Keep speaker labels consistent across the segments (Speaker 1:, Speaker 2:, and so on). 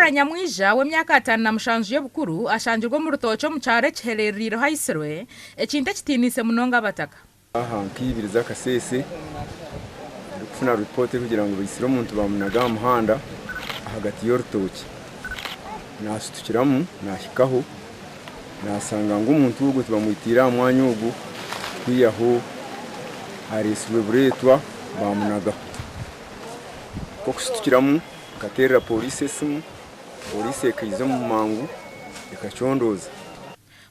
Speaker 1: Laura Nyamwija w'emyaka 57 y'obukuru ashanjirwa mu rutoco mu cyaro kihereriro haisirwe ekintu kitinise munonga abataka.
Speaker 2: Aha nkibiriza kasese kufuna report kugira ngo bisire umuntu bamunaga muhanda hagati y'urutoki. Nasutukiramu nashikaho nasanga ngo umuntu ugo tubamwitira mwanya ugo kwiyaho ariswe buretwa bamunaga. Ko kusutukiramu katera police simu police kizo mu mangu ikachondoza.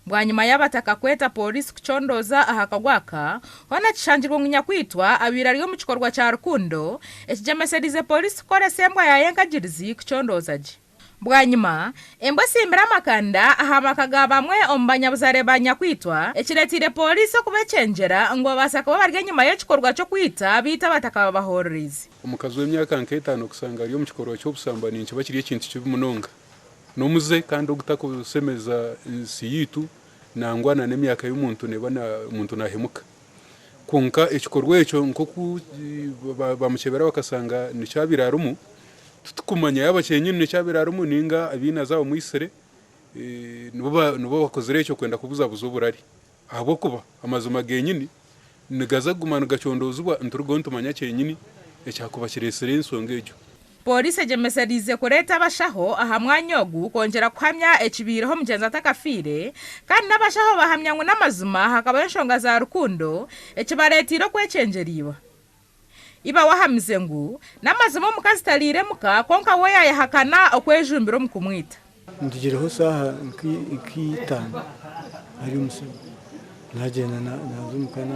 Speaker 1: Bwanyuma y'abataka kweta polisi kuchondoza ahakagwaka hona kishanjirwa munyakwitwa abira ryo mu kikorwa cya Rukundo ekijemeserize polisi kora sembwa yayenkagirizi kuchondoza je. Bwanyuma embwa simbira makanda ahamakaga bamwe ombanyabuzare banyakwitwa ekiretire polisi okubecenjera ngo basaka babarye nyuma y'kikorwa cyo kwita bita bataka babahoririze.
Speaker 3: Umukazi w'imyaka 5 kusanga ryo mu kikorwa cyo busambani cyo bakiriye kintu cy'umunonga nomuze kandi ogutakusemeza siyitu nangwana n'emyaka y'umuntu nebana umuntu nahemuka kunka ekikorwa echo nko bamukebera bakasanga nicyabirarumu tutukumanya yabakenye nicyabirarumu ninga abina zawo muisere nubo bakozere cyo kwenda kubuza buzoburari abo kuba amazu magenyini nigaza gumana gacondozuba nturugonto manya cyenyini ecyakuba kiresere nsonge ejo.
Speaker 1: Polisi ejemeserize kureta abashaho ahamwanyogu kongera kuhamya ekibiraho mugenza atakafire kandi n'abashaho bahamya ngo n'amazuma hakaba enshonga za Rukundo ekibaretiro kwecenjeriwa. Iba wahamize ngo n'amazuma mukazi talire muka konka we yahakana okwejumbiro mukumwita.
Speaker 4: Ndigireho saha ikitana ari umusoro nagenda nazumukana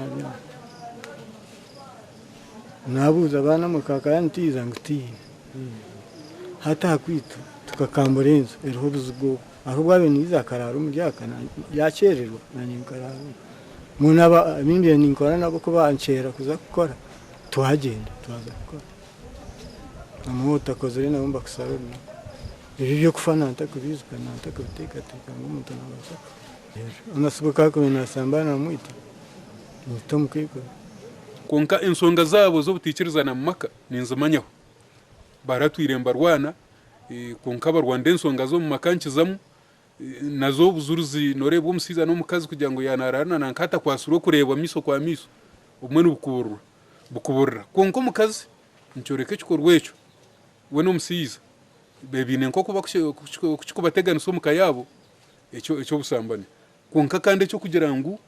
Speaker 4: nabuza abana mukaka yantiza ngutiye hata kwitu tukakamburenzo eriho buzgo ahubwo abeniza kararo muryakana yacererwa nanye kararo munaba mimbiye ninkora nabo ko bancera kuza gukora tuhagenda tuza gukora amuta kozere nabomba kusarura ibi byo kufana ntakubizwa ntakubiteka ngo umuntu nabaza unasubuka ko nasambana mwita nitomukiko
Speaker 3: konka insonga zabo zo butikirizana maka ninzumanyaho baratwiremba rwana konka barwanda insonga zo mu makankizamu nazo buzuruzi norebo umusiza no mukazi kugira ngo yanarana nankata kwasuro kureba miso kwa miso umwe bukuburra konko mukazi ncyoreke kikorwecho we no musiza bebine nko kuba kubategana so mukayabo echo busambane konka kandi cyo kugira ngo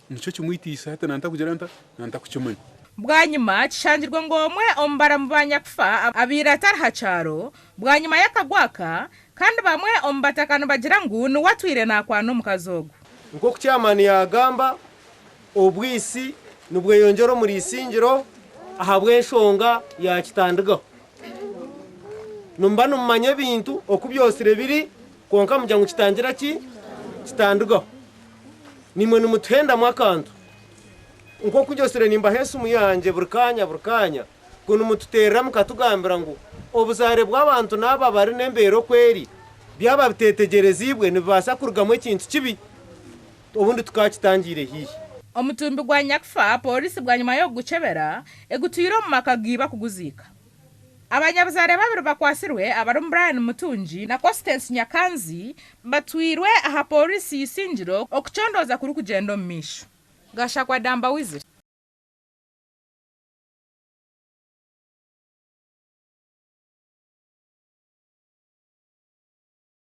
Speaker 3: nicyo kimwitisa hata nanta kugira nanta kucyumanya.
Speaker 1: Bwanyuma kishanjirwa ngomwe ombara mubanya kufa abira tarhacharo bwanyuma yakagwaka kandi bamwe ombatakano bagira ngo nuwatwire nakwano mukazogo
Speaker 5: nko kucyamani yagamba obwisi nubwe yongero muri isingiro ahabwe nshonga yakitandigaho numba numanye bintu okubyosire biri konka mujya ngo kitangira kitandigaho nimwe numuthenda mwakantu nko kubyosire nimba hese umuyanje burkanya kuno mututera mukatugambira ngo obuzare bw'abantu naba bari nembero kweri byaba bitetegerezibwe nibasa kurugamo ikintu kibi ubundi tukakitangire hihi.
Speaker 1: Omutumbi gwa nyakfa polisi bwanyuma yo gucebera egutuyiro mu makagiba kuguzika. Abanyabuzare babiri bakwasirwe abari Brian Mutunji na Constance Nyakanzi batwirwe aha polisi isingiro okuchondoza kuri kugendo mmisho. Gasha kwa Damba Wizard.